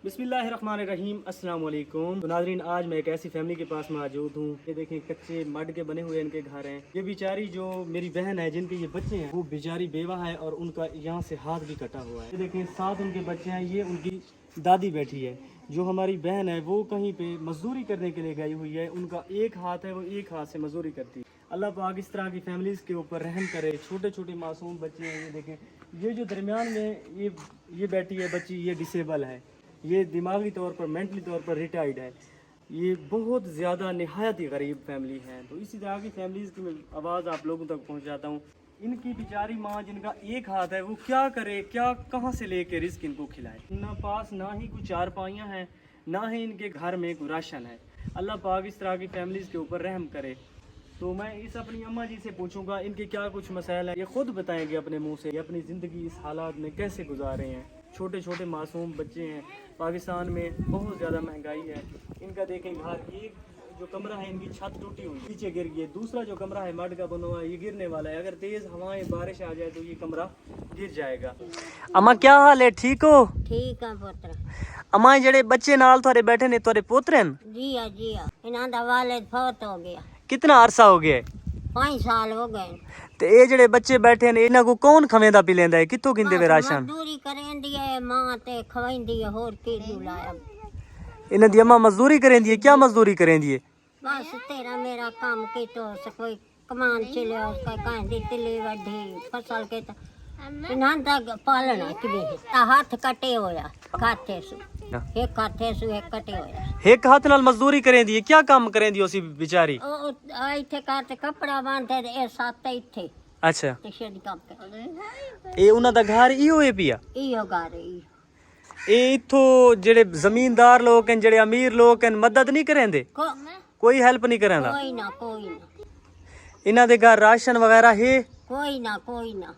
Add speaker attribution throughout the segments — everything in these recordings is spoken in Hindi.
Speaker 1: बिस्मिल्लाहिर्रहमानिर्रहीम, अस्सलाम वालेकुम। तो नाज़रीन, आज मैं एक ऐसी फैमिली के पास मौजूद हूँ। ये देखें, कच्चे मड के बने हुए इनके घर हैं। ये बेचारी जो मेरी बहन है, जिनके ये बच्चे हैं, वो बेचारी बेवा है और उनका यहाँ से हाथ भी कटा हुआ है। ये देखें, 7 उनके बच्चे हैं। ये उनकी दादी बैठी है। जो हमारी बहन है वो कहीं पे मजदूरी करने के लिए गई हुई है। उनका एक हाथ है, वो एक हाथ से मजदूरी करती है। अल्लाह पाक इस तरह की फैमिलीज़ के ऊपर रहम करे। छोटे छोटे मासूम बच्चे हैं। ये देखें, ये जो दरमियान में ये बैठी है बच्ची, ये डिसेबल है। ये दिमागी तौर पर, मेंटली तौर पर रिटायर्ड है। ये बहुत ज़्यादा नहायत ही गरीब फैमिली है। तो इसी तरह की फैमिलीज़ की मैं आवाज़ आप लोगों तक पहुंचाता हूं। इनकी बेचारी माँ, जिनका एक हाथ है, वो क्या करे, क्या कहां से लेके रिस्क इनको खिलाए। ना पास ना ही कुछ चारपाइयाँ हैं, ना ही इनके घर में कोई राशन है। अल्लाह पाक इस तरह की फैमिलीज़ के ऊपर रहम करे। तो मैं इस अपनी अम्मा जी से पूछूंगा इनके क्या कुछ मसाइल हैं। ये खुद बताएंगे अपने मुंह से, ये अपनी ज़िंदगी इस हालात में कैसे गुजारे हैं। छोटे छोटे मासूम बच्चे हैं। पाकिस्तान में बहुत ज़्यादा महंगाई है। इनका देखें घर, ये जो कमरा है, इनकी छत टूटी हुई नीचे गिर गई है। दूसरा जो कमरा है मड का बना हुआ है, ये गिरने वाला है। अगर तेज़ हवाएं बारिश आ जाए तो ये कमरा गिर जाएगा। अम्मा, क्या हाल है? ठीक हो?
Speaker 2: ठीक है पुत्र।
Speaker 1: अम्मा, जेडे बच्चे नाल थोड़े बैठे ने, थोड़े पोतरे न?
Speaker 2: जी हाँ जी हाँ, इन्हों दा वालिद फौत हो गया।
Speaker 1: कितना अरसा हो गया?
Speaker 2: 5 साल हो गए।
Speaker 1: ते ये जेडे बच्चे बैठे ने, इन्हां को कौन खवेंदा पिलेंदा है? कित्थों किंदे वे राशन?
Speaker 2: मजदूरी करेंदी है मां ते खवाइंदी है, होर की जुलाया।
Speaker 1: इन्हां दी अम्मा मजदूरी करेंदी है? क्या मजदूरी करेंदी है?
Speaker 2: बस तेरा मेरा काम की तो कोई कमान चले, उसका कहीं दी तिली वड्ढी फसल के तो इन्हां दा पालना किवे हाथ कटे होया खाते सु एक खाते सु एक कटे होया।
Speaker 1: एक हाथ नाल मजदूरी करेंदी है? क्या काम करेंदी उसी बेचारी?
Speaker 2: ओ इथे काते कपड़ा बांधे ए साथ इथे।
Speaker 1: अच्छा,
Speaker 2: ते शेड काम करे
Speaker 1: ए उन्हां दा घर इहो है पिया?
Speaker 2: इयो गारे
Speaker 1: ए इथों जेडे जमींदार लोग हैं, जेडे अमीर लोग हैं, मदद नहीं करेंदे? कोई हेल्प नहीं करेंदा?
Speaker 2: कोई ना कोई ना
Speaker 1: इन्हां दे घर राशन वगैरह है?
Speaker 2: कोई ना कोई ना।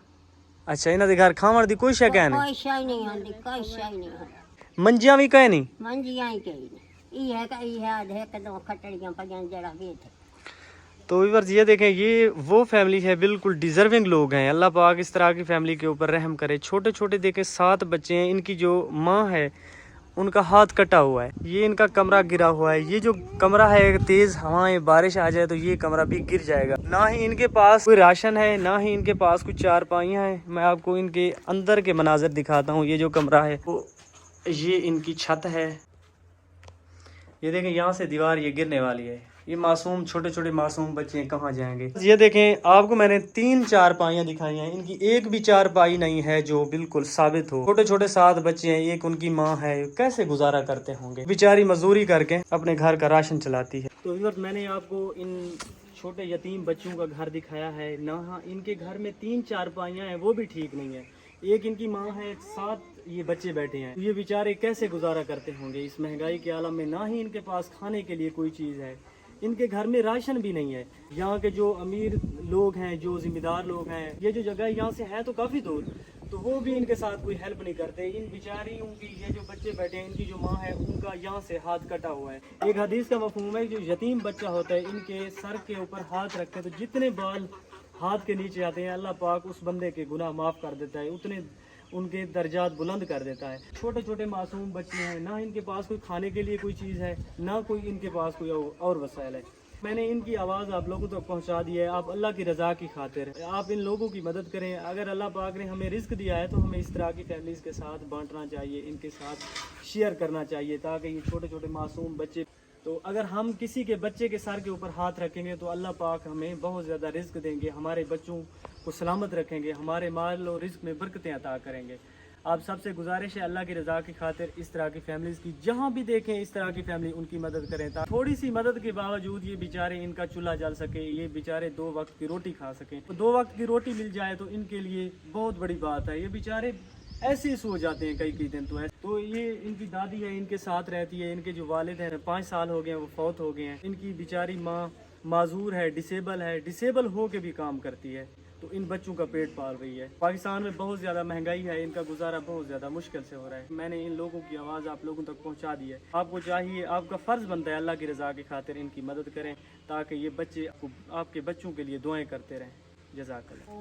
Speaker 1: अच्छा, इन्हां दे घर खावण दी कोई शै है नहीं?
Speaker 2: कोई शय नहीं आंदी, कोई शय नहीं आंदी।
Speaker 1: मंजियां भी कहे नहीं?
Speaker 2: मंजियां ही कही नहीं। ई है का ई है आज है के दो खटड़ियां पजां जड़ा वेथ।
Speaker 1: तो व्यूअर्स, ये देखें, ये वो फैमिली है, बिल्कुल डिजर्विंग लोग हैं। अल्लाह पाक इस तरह की फैमिली के ऊपर रहम करे। छोटे छोटे देखें 7 बच्चे हैं। इनकी जो माँ है, उनका हाथ कटा हुआ है। ये इनका कमरा गिरा हुआ है। ये जो कमरा है, तेज हवाएं बारिश आ जाए तो ये कमरा भी गिर जाएगा। ना ही इनके पास कोई राशन है, ना ही इनके पास कुछ चारपाइयाँ हैं। मैं आपको इनके अंदर के मनाजिर दिखाता हूँ। ये जो कमरा है, वो ये इनकी छत है। ये देखें, यहाँ से दीवार ये गिरने वाली है। ये मासूम, छोटे छोटे मासूम बच्चे कहाँ जाएंगे? ये देखें, आपको मैंने 3 चारपाइयाँ दिखाई हैं। इनकी एक भी चारपाई नहीं है जो बिल्कुल साबित हो। छोटे छोटे 7 बच्चे हैं, एक उनकी माँ है। कैसे गुजारा करते होंगे? बेचारी मजदूरी करके अपने घर का राशन चलाती है। तो व्यूअर्स, मैंने आपको इन छोटे यतीम बच्चों का घर दिखाया है ना। इनके घर में 3 चारपाइयाँ हैं, वो भी ठीक नहीं है। एक इनकी माँ है, 7 ये बच्चे बैठे हैं। ये बेचारे कैसे गुजारा करते होंगे इस महंगाई के आलम में? ना ही इनके पास खाने के लिए कोई चीज़ है। इनके घर में राशन भी नहीं है। यहाँ के जो अमीर लोग हैं, जो जिम्मेदार लोग हैं, ये जो जगह यहाँ से है तो काफ़ी दूर, तो वो भी इनके साथ कोई हेल्प नहीं करते। इन बेचारियों की, ये जो बच्चे बैठे हैं, इनकी जो माँ है, उनका यहाँ से हाथ कटा हुआ है। एक हदीस का मफहूम है, जो यतीम बच्चा होता है, इनके सर के ऊपर हाथ रखते हैं तो जितने बाल हाथ के नीचे आते हैं, अल्लाह पाक उस बंदे के गुनाह माफ़ कर देता है, उतने उनके दर्जात बुलंद कर देता है। छोटे छोटे मासूम बच्चे हैं, ना इनके पास कोई खाने के लिए कोई चीज़ है, ना कोई इनके पास कोई और वसाइल है। मैंने इनकी आवाज़ आप लोगों तक पहुंचा दी है। आप अल्लाह की रज़ा की खातिर आप इन लोगों की मदद करें। अगर अल्लाह पाक ने हमें रिस्क दिया है तो हमें इस तरह की फैमिलीज़ के साथ बांटना चाहिए, इनके साथ शेयर करना चाहिए, ताकि ये छोटे छोटे मासूम बच्चे, तो अगर हम किसी के बच्चे के सर के ऊपर हाथ रखेंगे तो अल्लाह पाक हमें बहुत ज़्यादा रिस्क देंगे, हमारे बच्चों को सलामत रखेंगे, हमारे माल और रिस्क में बरकतें अता करेंगे। आप सबसे गुजारिश है, अल्लाह की रज़ा की खातिर इस तरह की फैमिलीज़ की जहाँ भी देखें इस तरह की फैमिली, उनकी मदद करें। ताकि थोड़ी सी मदद के बावजूद ये बेचारे, इनका चूल्हा जल सके, ये बेचारे 2 वक्त की रोटी खा सकें। तो 2 वक्त की रोटी मिल जाए तो इनके लिए बहुत बड़ी बात है। ये बेचारे ऐसे ही सो जाते हैं कई दिन तो है। तो ये इनकी दादी है, इनके साथ रहती है। इनके जो वालिद हैं, 5 साल हो गए हैं, वो फौत हो गए हैं। इनकी बेचारी माँ माजूर है, डिसेबल हो के भी काम करती है, तो इन बच्चों का पेट पाल रही है। पाकिस्तान में बहुत ज़्यादा महंगाई है, इनका गुजारा बहुत ज़्यादा मुश्किल से हो रहा है। मैंने इन लोगों की आवाज़ आप लोगों तक पहुंचा दी है। आपको चाहिए, आपका फ़र्ज़ बनता है अल्लाह की रज़ा की खातिर इनकी मदद करें, ताकि ये बच्चे आपके बच्चों के लिए दुआएं करते रहें। जज़ाकल्लाह।